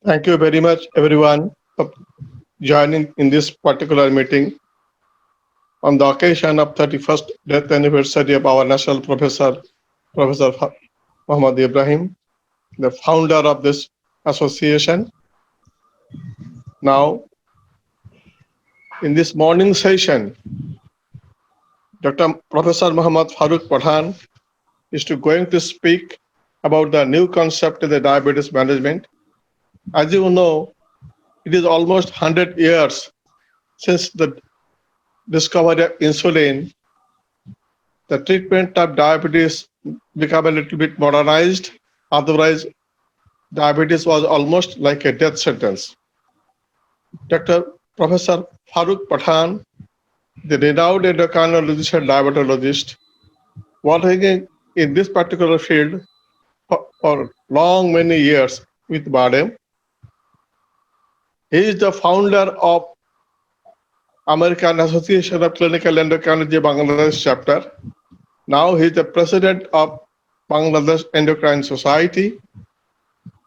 Thank you very much, everyone, for joining in this particular meeting on the occasion of 31st death anniversary of our national professor, Professor Muhammad Ibrahim, the founder of this association. Now, in this morning session, Dr. Professor Muhammad Farooq Pathan is going to speak about the new concept in the diabetes management. As you know, it is almost 100 years since the discovery of insulin. The treatment of diabetes became a little bit modernized. Otherwise, diabetes was almost like a death sentence. Dr. Professor Farooq Pathan, the renowned endocrinologist and diabetologist, working in this particular field for long many years with BARDEM. He is the founder of American Association of Clinical Endocrinology Bangladesh chapter. Now he is the president of Bangladesh Endocrine Society.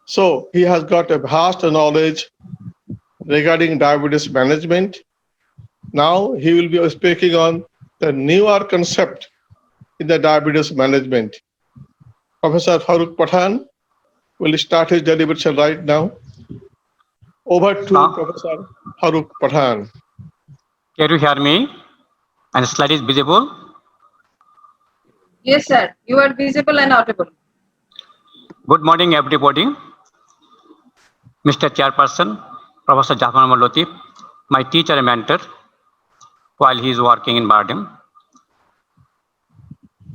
So he has got a vast knowledge regarding diabetes management. Now he will be speaking on the newer concept in the diabetes management. Professor Farooq Pathan will start his deliberation right now. Over to Professor Farooq Pathan. Can you hear me? And the slide is visible? Yes, sir. You are visible and audible. Good morning, everybody. Mr. Chairperson, Professor Jafar Ahmad Latif, my teacher and mentor while he is working in BARDEM,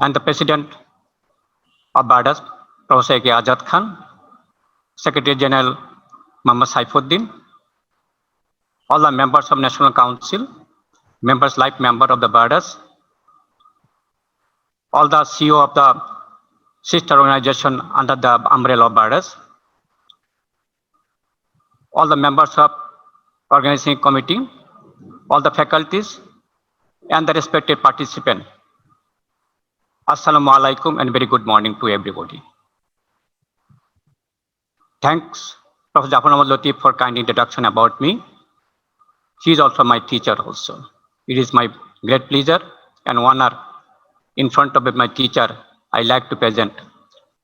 and the President of BARDAS, Professor A.K. Azad Khan, Secretary General Muhammad Saifuddin, all the members of National Council, members like member of the BARDAS, all the CEO of the sister organization under the umbrella of BARDAS, all the members of organizing committee, all the faculties, and the respected participants. Assalamu alaikum and very good morning to everybody. Thanks, Professor Jafar Ahmad Latif, for kind introduction about me. She is also my teacher also. It is my great pleasure and honor in front of my teacher. I like to present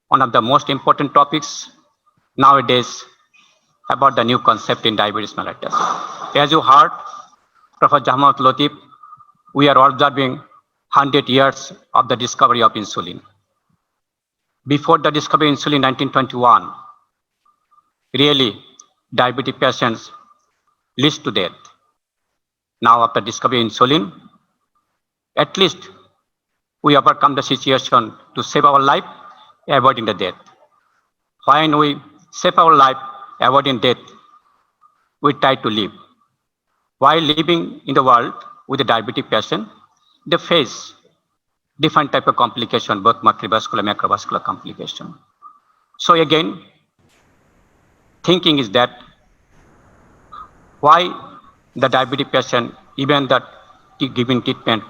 one of the most important topics nowadays about the new concept in diabetes mellitus. As you heard, Professor Jafar Ahmad Latif, we are observing 100 years of the discovery of insulin. Before the discovery of insulin in 1921, really, diabetic patients leads to death. Now, after discovery of insulin, at least we overcome the situation to save our life, avoiding the death. When we save our life, avoiding death, we try to live. While living in the world with a diabetic patient, they face different type of complication, both macrovascular and macrovascular complication. So again, thinking is that why the diabetic patient, even that given treatment,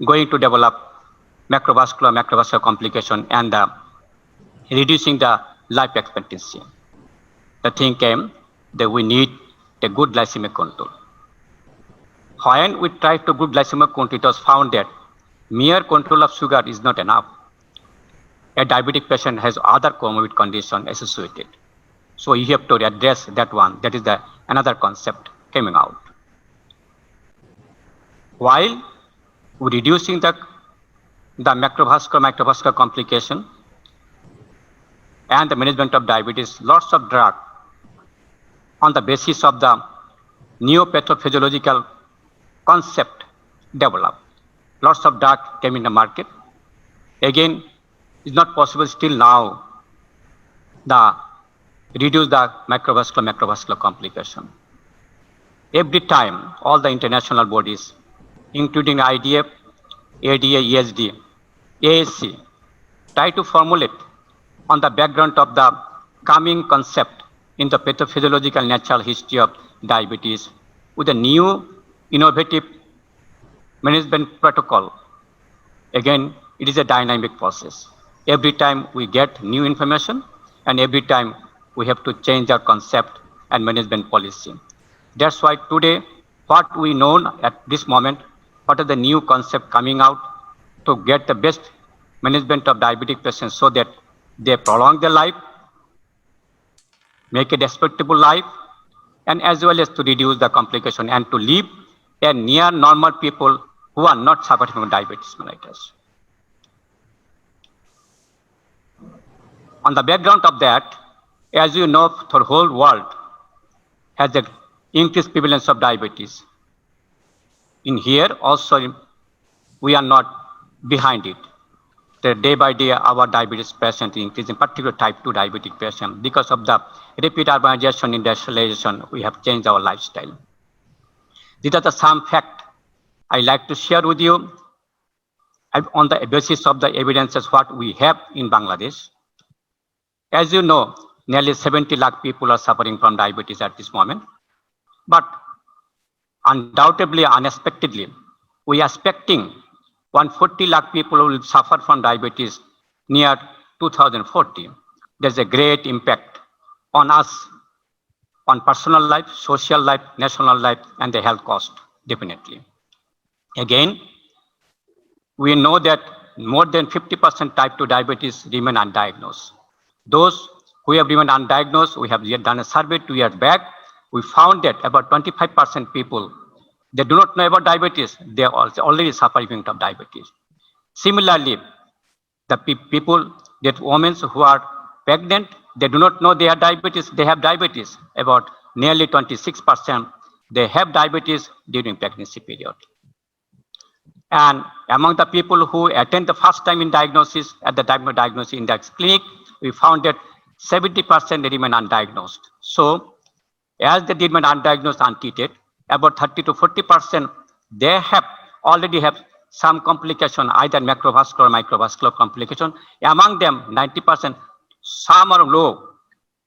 going to develop macrovascular complication and reducing the life expectancy. The thing came that we need a good glycemic control. When we tried to good glycemic control, it was found that mere control of sugar is not enough. A diabetic patient has other comorbid condition associated. So you have to address that one. That is the another concept coming out. While reducing the macrovascular complication and the management of diabetes, lots of drug on the basis of the neophysiological concept developed. Lots of drug came in the market. Again, it's not possible still now the reduce the macrovascular complication. Every time, all the international bodies, including IDF, ADA, ESD, ASC, try to formulate on the background of the coming concept in the pathophysiological natural history of diabetes with a new innovative management protocol. Again, it is a dynamic process. Every time we get new information and every time we have to change our concept and management policy. That's why today, what we know at this moment, what are the new concept coming out to get the best management of diabetic patients so that they prolong their life, make a respectable life, and as well as to reduce the complication and to live a near normal people who are not suffering from diabetes mellitus. On the background of that, as you know, the whole world has an increased prevalence of diabetes. In here also, we are not behind it. Day by day, our diabetes patient is increasing, particularly type 2 diabetic patient. Because of the rapid urbanization, industrialization, we have changed our lifestyle. These are the some facts I like to share with you on the basis of the evidences what we have in Bangladesh. As you know, nearly 70 lakh people are suffering from diabetes at this moment. But undoubtedly, unexpectedly, we are expecting 140 lakh people will suffer from diabetes near 2040. There's a great impact on us, on personal life, social life, national life, and the health cost, definitely. Again, we know that more than 50% type 2 diabetes remain undiagnosed. Those who have remained undiagnosed, we have done a survey 2 years back. We found that about 25% people, they do not know about diabetes. They are also already suffering from diabetes. Similarly, the people, that women who are pregnant, they do not know they have diabetes. They have diabetes. About nearly 26%, they have diabetes during pregnancy period. And among the people who attend the first time in diagnosis, at the time of diagnosis in the clinic, we found that 70% remain undiagnosed. So, as they remain undiagnosed, untreated, about 30 to 40%, they have already have some complication, either macrovascular or microvascular complication. Among them, 90%, some are low.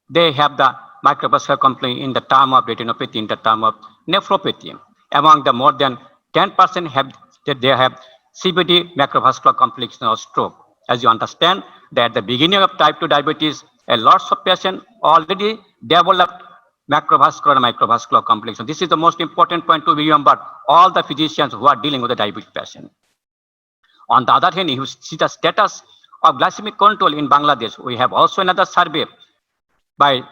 They have the microvascular complication in the term of retinopathy, in the term of nephropathy. Among the more than 10% they have CVD, macrovascular complication or stroke. As you understand, that at the beginning of type 2 diabetes, a lot of patients already developed macrovascular and microvascular complication. This is the most important point to remember, all the physicians who are dealing with a diabetic patient. On the other hand, you see the status of glycemic control in Bangladesh. We have also another survey by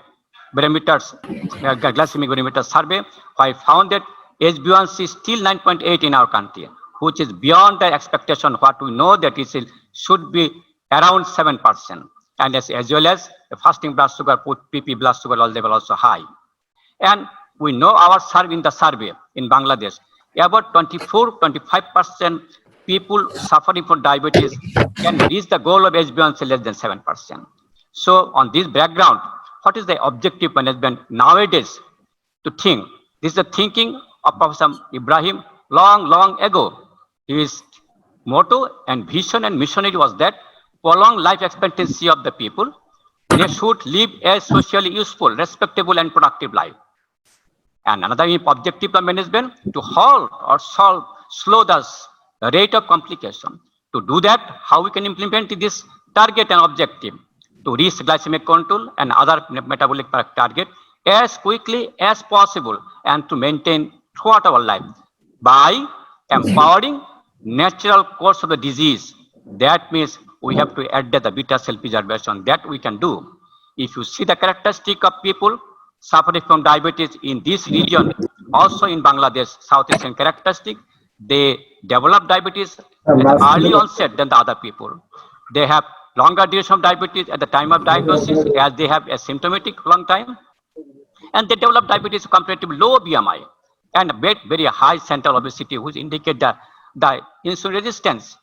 barometers, glycemic barometer survey. I found that HbA1c is still 9.8 in our country, which is beyond the expectation. What we know that it should be around 7%. And as well as the fasting blood sugar, PP blood sugar level also high. And we know our survey in the survey in Bangladesh, about 24-25% people suffering from diabetes can reach the goal of HbA1c less than 7%. So on this background, what is the objective management nowadays to think? This is the thinking of Professor Ibrahim long ago. His motto and vision and missionary was that prolong life expectancy of the people. They should live a socially useful, respectable and productive life. And another objective of management to halt or slow the rate of complication. To do that, how we can implement this target and objective to reach glycemic control and other metabolic target as quickly as possible and to maintain throughout our life by empowering natural course of the disease. That means we have to add the beta cell preservation. That we can do. If you see the characteristic of people suffering from diabetes in this region, also in Bangladesh, South Asian characteristic, they develop diabetes at early onset than the other people. They have longer duration of diabetes at the time of diagnosis as they have a symptomatic long time. And they develop diabetes comparatively low BMI and very high central obesity, which indicate the insulin resistance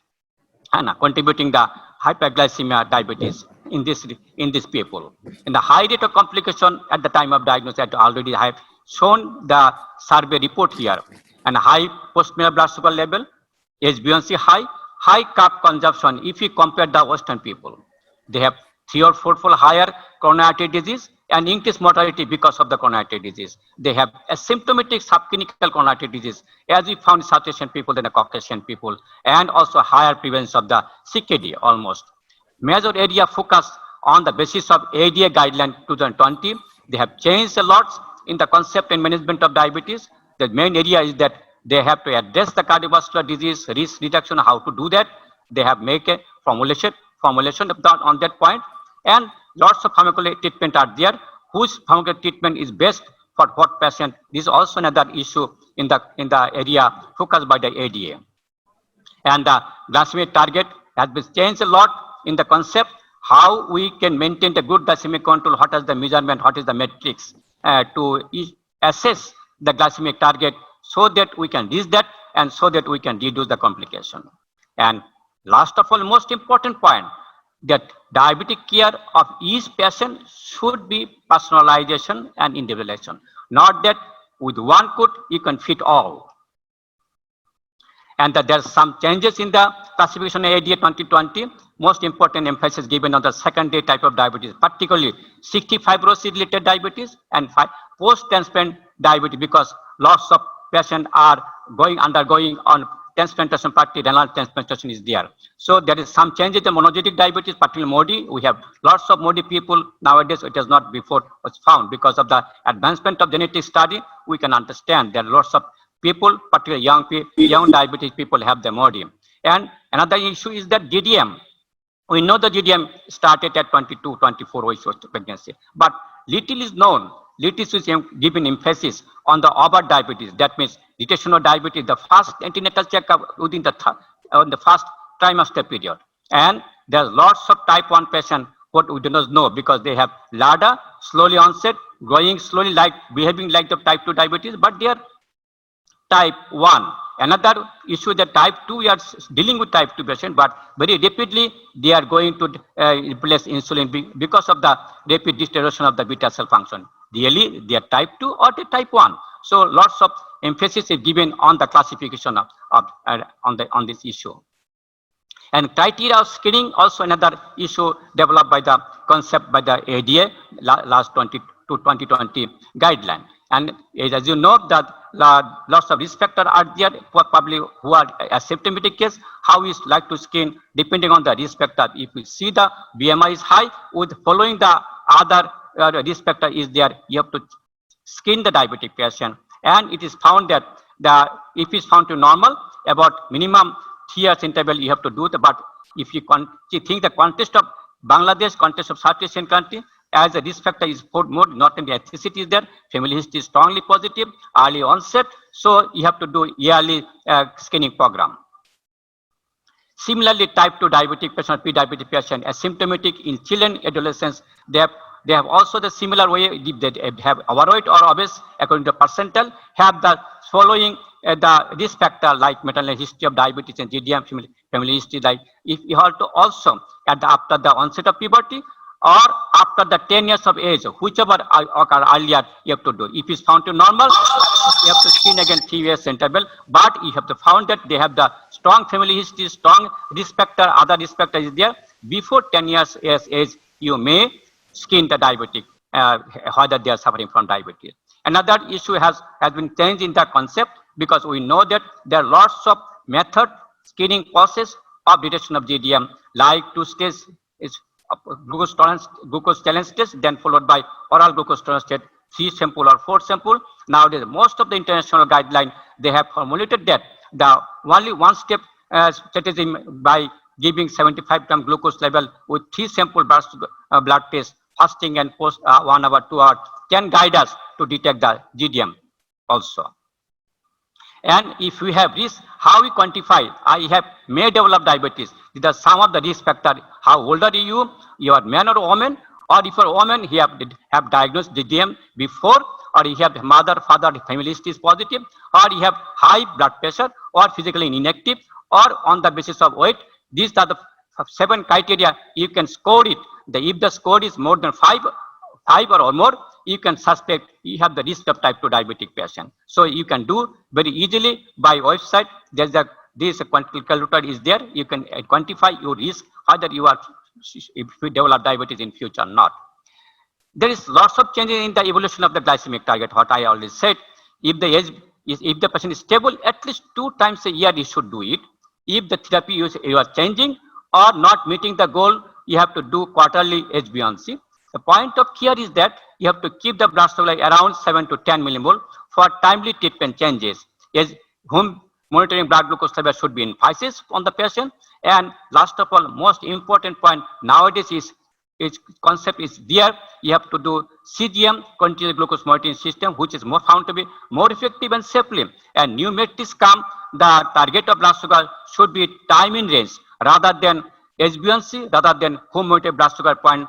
and contributing the hyperglycemia diabetes in this people. And the high rate of complication at the time of diagnosis, already I have shown the survey report here, and high post-meal blood sugar level, HbA1c high carb consumption. If you compare the Western people, they have 3 or 4-fold higher coronary artery disease and increased mortality because of the coronary artery disease. They have asymptomatic subclinical coronary artery disease, as we found in South Asian people than the Caucasian people, and also higher prevalence of the CKD almost. Major area focus on the basis of ADA guideline 2020. They have changed a lot in the concept and management of diabetes. The main area is that they have to address the cardiovascular disease risk reduction, how to do that. They have make a formulation of that on that point, and lots of pharmacological treatment are there. Whose pharmacological treatment is best for what patient? This is also another issue in the area focused by the ADA. And the glycemic target has been changed a lot in the concept, how we can maintain the good glycemic control, what is the measurement, what is the metrics to assess the glycemic target so that we can reach that and so that we can reduce the complication. And last of all, most important point, that diabetic care of each patient should be personalization and individualization. Not that with one code you can fit all. And that there's some changes in the classification ADA 2020. Most important emphasis given on the secondary type of diabetes, particularly 65 related diabetes and post-transplant diabetes, because lots of patients are undergoing on transplantation, particularly renal transplantation is there. So there is some changes in monogenic diabetes, particularly MODY. We have lots of MODY people nowadays. It is not before was found. Because of the advancement of genetic study, we can understand there are lots of people, particularly young diabetic people, have the MODY. And another issue is that GDM. We know the GDM started at 22, 24 weeks of pregnancy, but little is known. Little is given emphasis on the overt diabetes. That means gestational diabetes, the first antenatal checkup within the first trimester period. And there's lots of type 1 patients what we do not know, because they have LADA, slowly onset, growing slowly, like behaving like the type 2 diabetes, but they are type 1. Another issue that type 2, we are dealing with type 2 patient, but very rapidly they are going to replace insulin because of the rapid deterioration of the beta cell function. Really, they are type 2 or they type 1. So lots of emphasis is given on the classification on this issue. And criteria of screening, also another issue developed by the concept by the ADA last 2020 guideline. And as you know, that lots of risk factors are there for probably who are asymptomatic case. How is like to screen depending on the risk factor. If you see the BMI is high, with following the other risk factor is there, you have to screen the diabetic patient. And it is found that if it's found to normal, about minimum 3 years interval you have to do it. But if you think the context of Bangladesh, context of South Asian country, as a risk factor is more, not only ethnicity is there, family history is strongly positive, early onset, so you have to do yearly screening program. Similarly, type 2 diabetic patient, pre-diabetic patient, asymptomatic in children, adolescents, they have also the similar way, they have overweight or obese according to percentile, have the following the risk factor like maternal history of diabetes and GDM, family history, like if you have to also after the onset of puberty, or after the 10 years of age, whichever occur earlier, you have to do. If it's found to normal, you have to screen again 3 years interval, but you have to found that they have the strong family history, strong risk factor, other risk factor is there. Before 10 years age, you may screen the diabetic, whether they are suffering from diabetes. Another issue has been changed in the concept, because we know that there are lots of method screening process of detection of GDM, like 2-stage is glucose challenge test, then followed by oral glucose tolerance test, 3 sample or 4 sample. Nowadays, most of the international guidelines, they have formulated that the only one step strategy by giving 75 gram glucose level with 3 sample blood test, fasting and post 1 hour, 2 hours, can guide us to detect the GDM also. And if we have risk, how we quantify? I may develop diabetes. These are some of the risk factors. How old are you? You are man or woman? Or if you are a woman, you have diagnosed GDM before, or you have mother, father, family history is positive, or you have high blood pressure, or physically inactive, or on the basis of weight. These are the 7 criteria. You can score it. If the score is more than 5 or more, you can suspect you have the risk of type 2 diabetic patient. So you can do very easily by website. This quantitative calculator is there. You can quantify your risk, whether you are, if you develop diabetes in future or not. There is lots of changes in the evolution of the glycemic target. What I already said, if the patient is stable, at least 2 times a year you should do it. If the therapy you are changing or not meeting the goal, you have to do quarterly HbA1c. The point of care is that you have to keep the blood sugar around 7 to 10 millimole for timely treatment changes. As whom monitoring blood glucose level should be in phases on the patient. And last of all, most important point nowadays is concept is there. You have to do CGM, continuous glucose monitoring system, which is more found to be more effective and safely. And new metrics come, the target of blood sugar should be time in range rather than HbA1c, rather than home monitored blood sugar point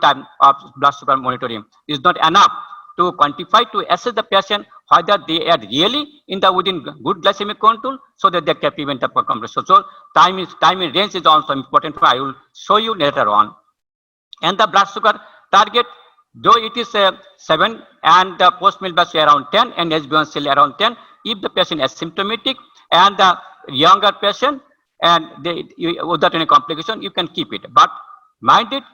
time of blood sugar monitoring. Is not enough to quantify to assess the patient whether they are really in the within good glycemic control, so that they can prevent the complication. So time in range is also important. I will show you later on. And the blood sugar target, though it is 7 and the post meal blood sugar around 10 and HbA1c around 10, if the patient is symptomatic and the younger patient and without any complication, you can keep it. But mind it,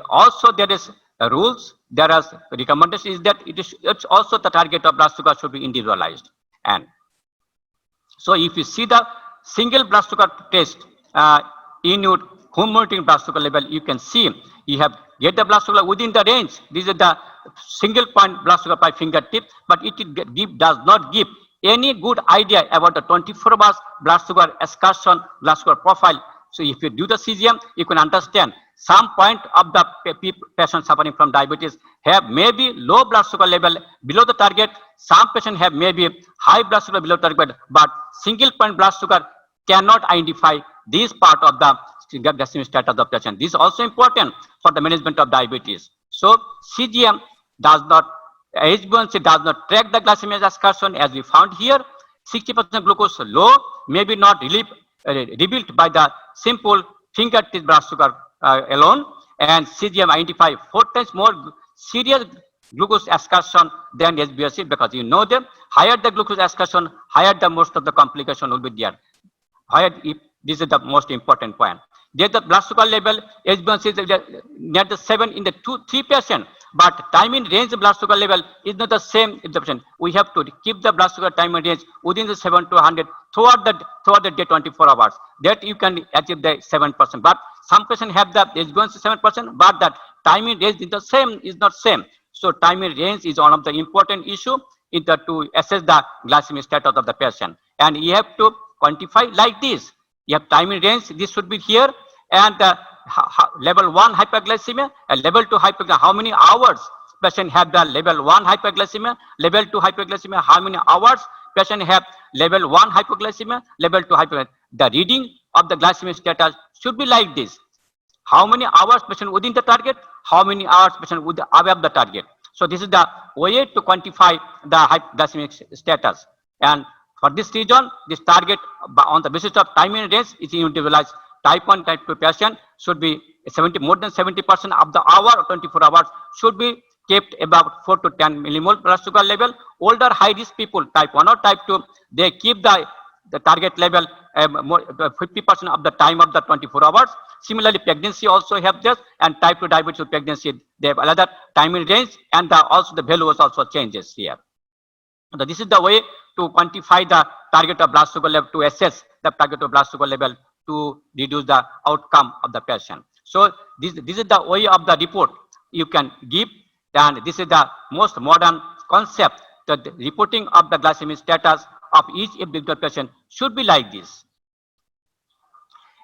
also there is rules, there are recommendations that it's also the target of blood sugar should be individualized. And so if you see the single blood sugar test in your home monitoring blood sugar level, you can see you have get the blood sugar within the range. This is the single point blood sugar by fingertip, but it does not give any good idea about the 24 hours blood sugar excursion, blood sugar profile. So if you do the CGM, you can understand some point of the patient suffering from diabetes have maybe low blood sugar level below the target. Some patients have maybe high blood sugar below target, but single point blood sugar cannot identify this part of the glycemic status of the patient. This is also important for the management of diabetes. So CGM does not, HbA1c does not track the glycemic excursion as we found here. 60% glucose low, maybe not rebuilt by the simple fingertip blood sugar alone, and CGM identify 4 times more serious glucose excursion than HbA1c, because you know them, higher the glucose excursion, higher the most of the complication will be there. Higher, if this is the most important point. There the blood sugar level, HbA1c is near the 7 in the 3 patient, but time in range blood sugar level is not the same in the patient. We have to keep the blood sugar time in range within the 7 to 100 throughout the day 24 hours. That you can achieve the 7%. But some patients have the HbA1c 7%, but that time in range is not same. So time in range is one of the important issue in the to assess the glycemic status of the patient. And you have to quantify like this. You have time in range, this should be here, and level 1 hyperglycemia and level 2 hyperglycemia, how many hours patient have the level 1 hyperglycemia, level 2 hyperglycemia, how many hours patient have level 1 hypoglycemia, level 2 hypoglycemia. The reading of the glycemic status should be like this. How many hours patient within the target, how many hours patient above the target. So this is the way to quantify the glycemic status. And for this reason, this target on the basis of time in range is individualized. Type 1, type 2 patient should be more than 70% of the hour or 24 hours should be kept about 4 to 10 millimole blood sugar level. Older high risk people, type 1 or type 2, they keep the target level 50% of the time of the 24 hours. Similarly, pregnancy also have this, and type 2 diabetes with pregnancy, they have another time in range, and also the value also changes here. So this is the way to quantify the target of blood sugar level, to assess the target of blood sugar level to reduce the outcome of the patient. So this is the way of the report you can give, and this is the most modern concept that the reporting of the glycemic status of each individual patient should be like this.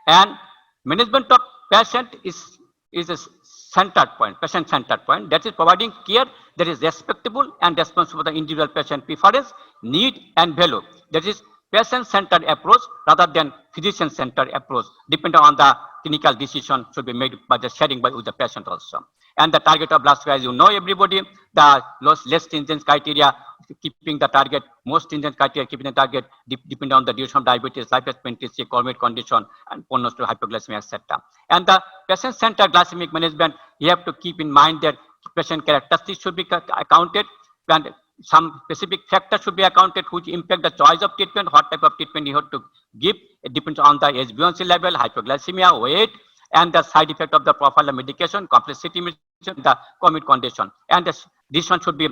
And management of patient is a centered point, patient centered point, that is providing care that is respectable and responsible for the individual patient preference, need and value. That is patient-centered approach rather than physician-centered approach, depending on the clinical decision should be made by the sharing with the patient also. And the target of blood sugar, as you know everybody, the less stringent criteria, keeping the target, most stringent criteria, keeping the target, depending on the duration of diabetes, life expectancy, comorbid condition, and prognosis to hypoglycemia, etc. And the patient-centered glycemic management, you have to keep in mind that patient characteristics should be accounted, and some specific factors should be accounted which impact the choice of treatment, what type of treatment you have to give. It depends on the HbA1c level, hypoglycemia, weight, and the side effect of the profile of medication, complexity, the comorbid condition. And this one should be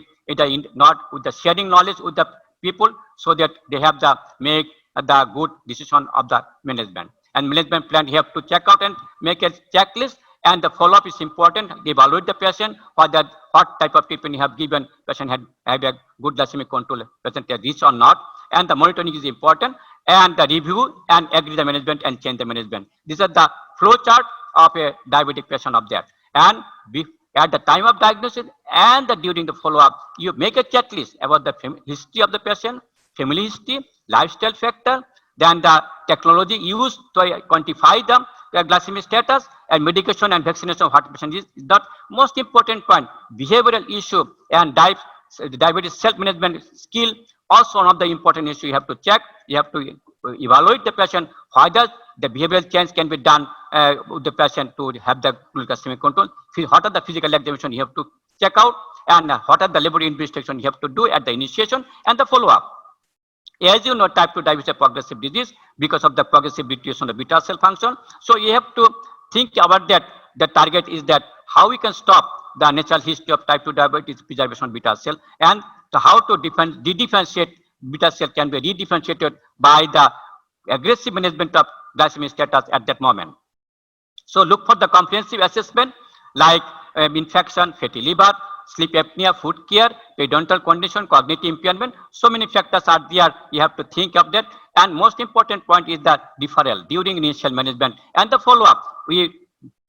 not with the sharing knowledge with the people, so that they have the make the good decision of the management. And management plan, you have to check out and make a checklist And the follow-up is important. Evaluate the patient, what type of treatment you have given, patient had a good glycemic control, patient had reached or not. And the monitoring is important. And the review and agree the management and change the management. These are the flow chart of a diabetic patient of that. And at the time of diagnosis and during the follow-up, you make a checklist about the history of the patient, family history, lifestyle factor, then the technology used to quantify the glycemic status, and medication and vaccination of heart patient is the most important point. Behavioral issue and diabetes self-management skill also one of the important issue you have to check. You have to evaluate the patient, whether the behavioral change can be done with the patient to have the glycemic control. What are the physical examination you have to check out, and what are the laboratory investigation you have to do at the initiation and the follow-up. As you know, type 2 diabetes is a progressive disease because of the progressive deterioration of the beta cell function. So you have to think about that. The target is that how we can stop the natural history of type 2 diabetes, preservation of beta cell, and how to de-differentiate beta cell can be re-differentiated by the aggressive management of glycemic status at that moment. So look for the comprehensive assessment like infection, fatty liver, sleep apnea, food care, periodontal condition, cognitive impairment. So many factors are there. You have to think of that. And most important point is the referral during initial management and the follow-up.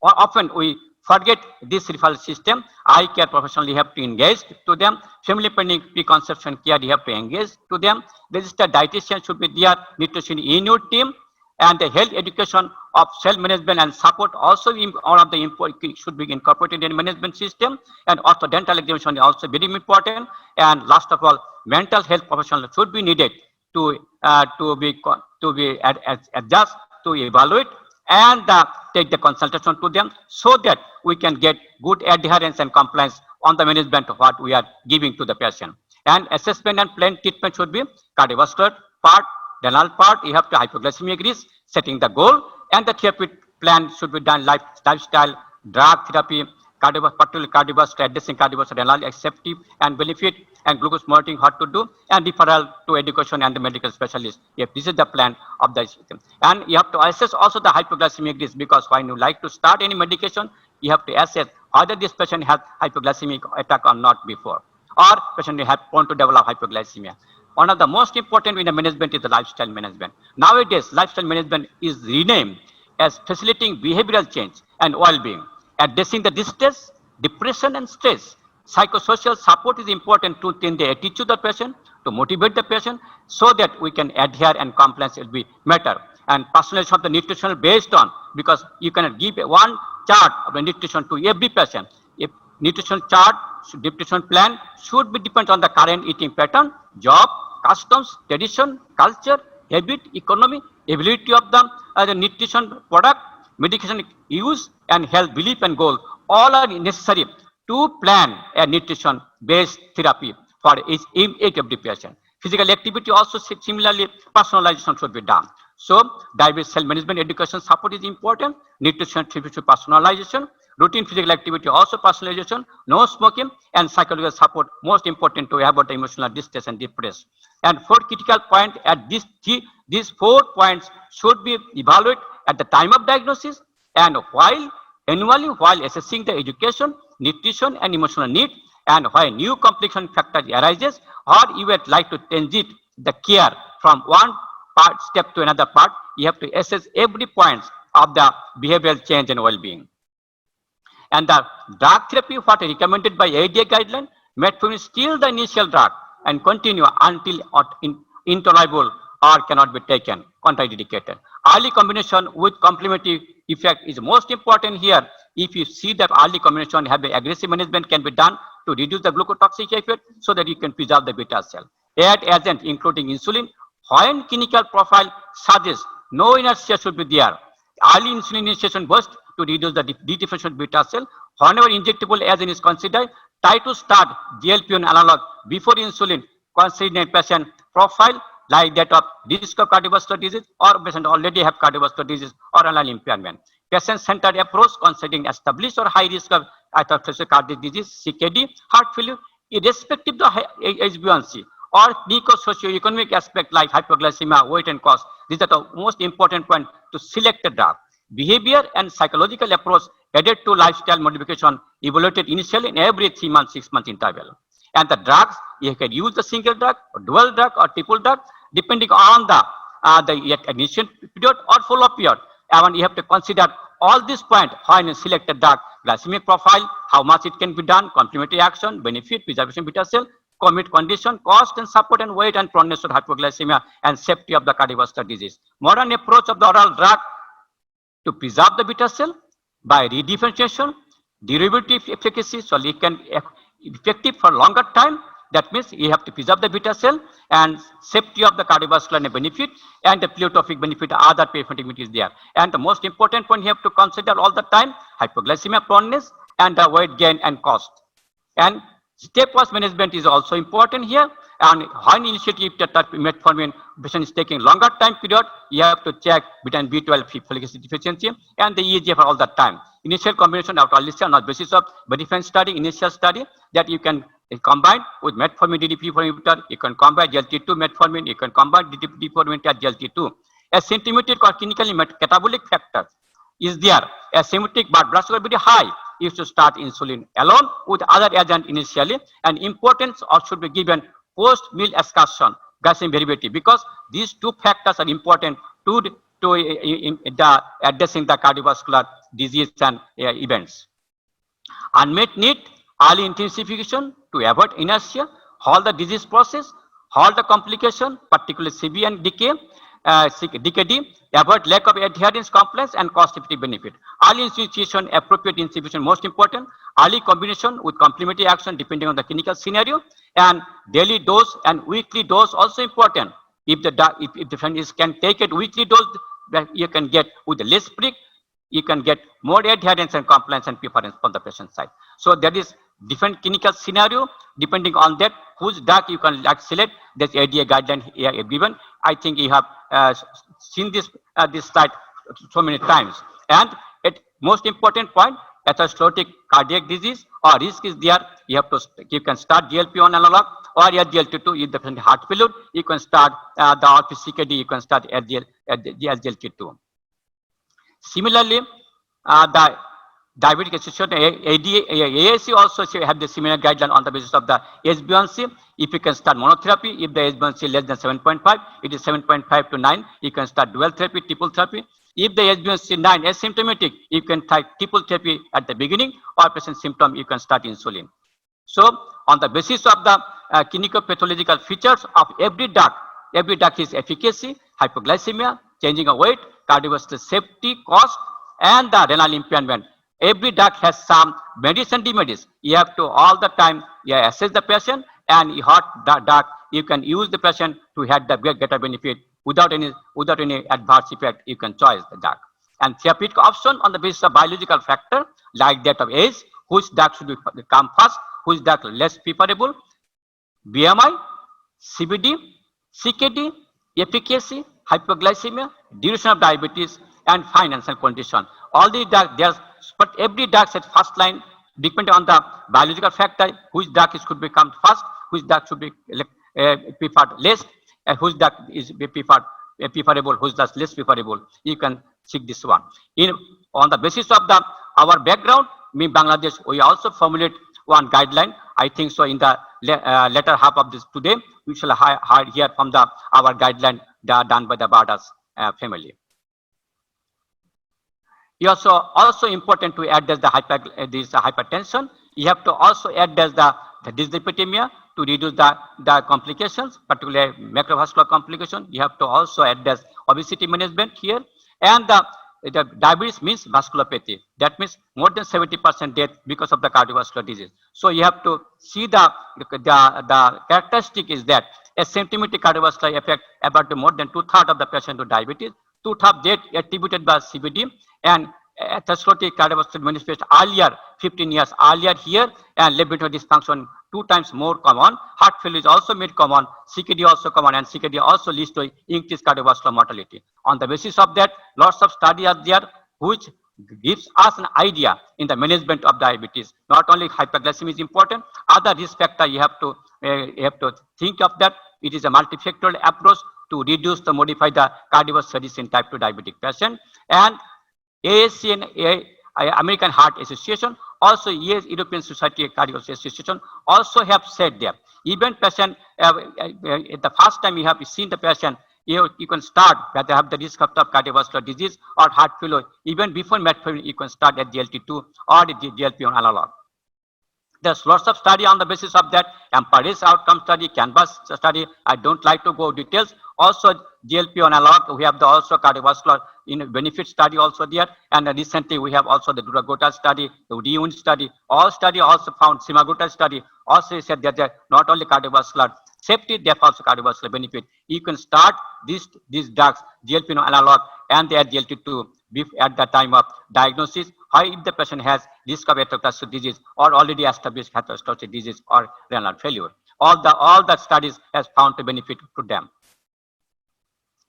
Often we forget this referral system. Eye care professional, you have to engage to them. Family planning, preconception care, you have to engage to them. Registered dietitian should be there, nutrition in your team. And the health education of self-management and support also all of the should be incorporated in the management system. And orthodontal examination is also very important. And last of all, mental health professionals should be needed to be adjust, to evaluate, and take the consultation to them so that we can get good adherence and compliance on the management of what we are giving to the patient. And assessment and plan treatment should be cardiovascular part, renal part, you have to hypoglycemic risk, setting the goal, and the therapy plan should be done lifestyle, drug therapy, particularly cardiovascular, addressing cardiovascular, renal acceptive and benefit, and glucose monitoring, what to do, and referral to education and the medical specialist. If this is the plan of the system. And you have to assess also the hypoglycemic risk, because when you like to start any medication, you have to assess whether this patient has hypoglycemic attack or not before, or patient have prone to develop hypoglycemia. One of the most important in the management is the lifestyle management. Nowadays, lifestyle management is renamed as facilitating behavioral change and well-being, addressing the distress, depression, and stress. Psychosocial support is important to change the attitude of the patient, to motivate the patient, so that we can adhere and compliance will be better. And personalization of the nutritional based on, because you cannot give one chart of the nutrition to every patient. If nutrition chart, nutrition plan should be depend on the current eating pattern, job, customs, tradition, culture, habit, economy, ability of the nutrition product, medication use, and health belief and goal. All are necessary to plan a nutrition-based therapy for each of the patient. Physical activity also similarly personalization should be done. So diabetes self-management education support is important. Nutrition personalization. Routine physical activity also personalization, no smoking, and psychological support most important to avoid the emotional distress and depression. And 4 critical points at these 4 points should be evaluated at the time of diagnosis and annually while assessing the education, nutrition, and emotional need, and when new complication factor arises, or you would like to transit the care from one step to another part, you have to assess every point of the behavioral change and well-being. And the drug therapy, what is recommended by ADA guideline, metformin still the initial drug and continue until intolerable or cannot be taken, contraindicated. Early combination with complementary effect is most important here. If you see that early combination have an aggressive management can be done to reduce the glucotoxic effect so that you can preserve the beta cell. Add agent including insulin, when clinical profile suggests no inertia should be there. Early insulin initiation burst to reduce the de-differentiation beta cell. Whenever injectable agent is considered, try to start GLP-1 analog before insulin, considering patient profile like that of risk of cardiovascular disease or patient already have cardiovascular disease or renal impairment. Patient-centered approach considering established or high risk of atherosclerotic cardiac disease, CKD, heart failure, irrespective of HbA1c or socio-economic aspect like hypoglycemia, weight and cost. These are the most important point to select the drug. Behavior and psychological approach added to lifestyle modification evaluated initially in every 3 months, 6 months interval. And the drugs, you can use the single drug, or dual drug, or triple drug, depending on the initial period or follow-up period. And you have to consider all these points when you select a drug: glycemic profile, how much it can be done, complementary action, benefit, preservation beta cell, commit condition, cost and support and weight and proneness to hypoglycemia and safety of the cardiovascular disease. Modern approach of the oral drug to preserve the beta cell by redifferentiation, derivative efficacy, so it can be effective for longer time. That means you have to preserve the beta cell and safety of the cardiovascular benefit and the pleiotropic benefit, other benefit is there. And the most important point you have to consider all the time: hypoglycemia proneness and the weight gain and cost. And stepwise management is also important here. And when initiative that metformin patient is taking longer time period, you have to check vitamin B12 folic acid deficiency and the EGFR all the time. Initial combination of Alicia on the basis of benefit study, initial study, that you can combine with metformin DDP4 inhibitor, you can combine GLT2 metformin, you can combine DDP4 inhibitor GLT2. A symptomatic or clinically catabolic factor is there. A symptomatic but blood sugar very high, you should start insulin alone with other agent initially, and importance or should be given post-meal excursion, glycemic variability, because these two factors are important to addressing the cardiovascular disease and events. Unmet need: early intensification to avoid inertia, halt the disease process, halt the complication, particularly CV and decay, DKD, avoid lack of adherence, compliance, and cost-effective benefit. Early institution, appropriate institution, most important. Early combination with complementary action depending on the clinical scenario, and daily dose and weekly dose also important. If the patient can take it weekly dose, you can get with the less prick, you can get more adherence and compliance and preference from the patient side. So that is different clinical scenario. Depending on that, whose drug you can select, there's ADA guideline here given. I think you have seen this slide so many times. And most important point, atherosclerotic cardiac disease or risk is there. You can start GLP-1 analog or SGLT2. If the patient heart failure, you can start the CKD, you can start SGLT2. Similarly, the Diabetic Association, AAC also have the similar guideline on the basis of the HbA1c. If you can start monotherapy, if the HbA1c less than 7.5, it is 7.5 to 9, you can start dual therapy, triple therapy. If the HbA1c 9 is asymptomatic, you can try triple therapy at the beginning, or patient symptom, you can start insulin. So on the basis of the clinical pathological features of every drug is efficacy, hypoglycemia, changing of weight, cardiovascular safety, cost, and the renal impairment. Every drug has some medicine demedicine. You have to all the time assess the patient, and drug you can use the patient to have the greater benefit without any adverse effect. You can choose the drug. And therapeutic option on the basis of biological factor like that of age, which drug should come first, which drug less preferable, BMI, CVD, CKD, efficacy, hypoglycemia, duration of diabetes, and financial condition. All these drugs, but every drug at first line, depending on the biological factor, which drug could become first, which drug should be preferred less, and which drug is preferable, which drug less preferable. You can check this one. On the basis of our background, Bangladesh, we also formulate one guideline. I think so in the latter half of this today, we shall hear from our guideline done by the Bardas family. It also important to address the hypertension. You have to also address the dyslipidemia to reduce the complications, particularly macrovascular complication. You have to also address obesity management here, and the diabetes means vasculopathy. That means more than 70% death because of the cardiovascular disease. So you have to see the characteristic is that asymptomatic cardiovascular effect about more than 2/3 of the patient with diabetes, 2/3 death attributed by CVD, and atherosclerotic cardiovascular manifest earlier, 15 years earlier here, and left ventricular dysfunction 2 times more common. Heart failure is also made common, CKD also common, and CKD also leads to increased cardiovascular mortality. On the basis of that, lots of studies are there which gives us an idea in the management of diabetes. Not only hyperglycemia is important, other risk factor you have to think of that. It is a multifactorial approach to reduce the modify the cardiovascular disease in type 2 diabetic patient. And ASC and American Heart Association, also yes, European Society of Cardiology Association also have said that even patient, the first time you have seen the patient, you can start that they have the risk of cardiovascular disease or heart failure. Even before metformin, you can start at GLT2 or the GLP-1 analog. There's lots of study on the basis of that. Paris outcome study, Canvas study. I don't like to go details. Also, GLP-1 analog, we have the also cardiovascular benefit study also there. And recently we have also the dulaglutide study, the REUNIT study. All study also found semaglutide study also said that not only cardiovascular safety, they have also cardiovascular benefit. You can start these drugs, GLP-1 analog and the GLT2 at the time of diagnosis. How if the patient has risk of atherosclerosis disease or already established atherosclerosis disease or renal failure. All the studies has found a benefit to them.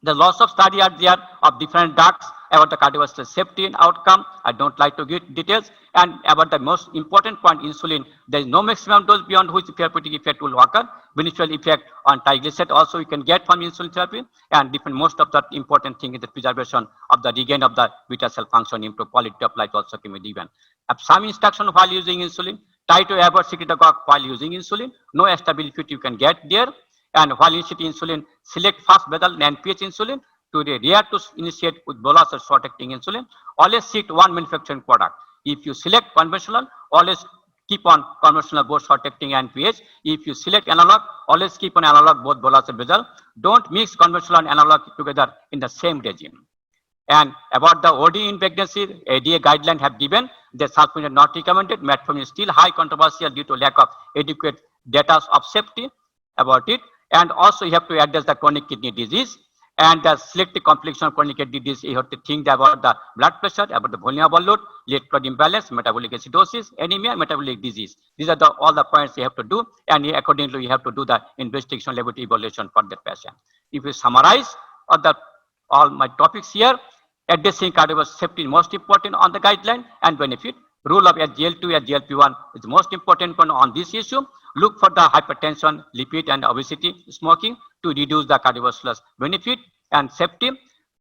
The lots of study are there of different drugs about the cardiovascular safety and outcome. I don't like to give details. And about the most important point, insulin, there is no maximum dose beyond which therapeutic effect will occur. Beneficial effect on triglyceride also you can get from insulin therapy. And most of the important thing is the preservation of the regain of the beta cell function, improve quality of life also can be given. Some instruction while using insulin, try to avoid secretagogue while using insulin. No stable effect you can get there. And while initiating insulin, select fast basal and pH insulin to react to initiate with bolus or short-acting insulin. Always seek one manufacturing product. If you select conventional, always keep on conventional both short-acting and pH. If you select analog, always keep on analog both bolus and basal. Don't mix conventional and analog together in the same regime. And about the OD in pregnancy, ADA guidelines have given that sulfonylurea is not recommended. Metformin is still high controversial due to lack of adequate data of safety about it. And also you have to address the chronic kidney disease and the selective complication of chronic kidney disease. You have to think about the blood pressure, about the volume load, electrolyte imbalance, metabolic acidosis, anemia, metabolic disease. These are all the points you have to do, and accordingly you have to do the investigation laboratory evaluation for the patient. If you summarize all my topics here, addressing cardiovascular safety is most important on the guideline and benefit. Rule of SGL2 and GLP-1 is most important one on this issue. Look for the hypertension, lipid and obesity, smoking to reduce the cardiovascular benefit and safety.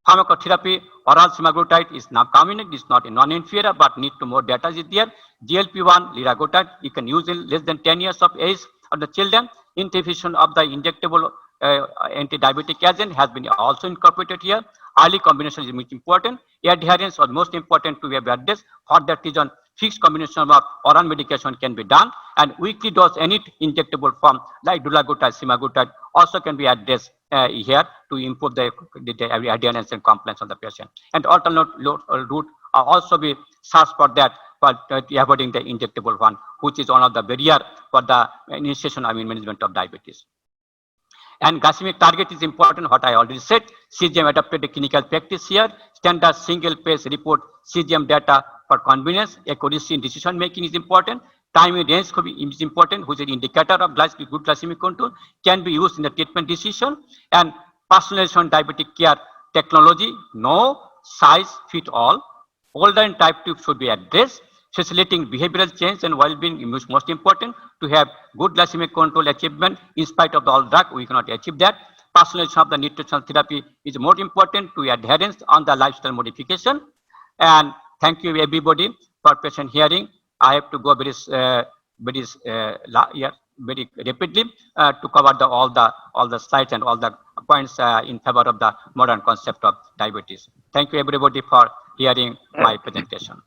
Pharmacotherapy, oral semaglutide is now coming. It is not a non-inferior, but need to more data is there. GLP-1, liraglutide, you can use in less than 10 years of age of the children. Inhibition of the injectable anti-diabetic agent has been also incorporated here. Early combination is most important. Adherence was most important to be addressed. For that reason, fixed combination of oral medication can be done, and weekly dose any injectable form like dulaglutide, semaglutide also can be addressed here to improve the adherence and compliance of the patient. And alternate route also be searched for that, for avoiding the injectable one, which is one of the barrier for the initiation of management of diabetes. And glycemic target is important, what I already said. CGM adopted the clinical practice here. Standard single-page report CGM data for convenience. Accuracy in decision making is important. Time in range is important, which is an indicator of good glycemic control, can be used in the treatment decision. And personalization diabetic care technology, no size fit all. Older and type 2 should be addressed. Facilitating behavioral change and well-being is most important to have good glycemic control achievement. In spite of all drug, we cannot achieve that. Personalization of the nutritional therapy is more important to adherence on the lifestyle modification. And thank you everybody for patient hearing. I have to go very rapidly to cover all the slides and all the points in favor of the modern concept of diabetes. Thank you everybody for hearing my presentation.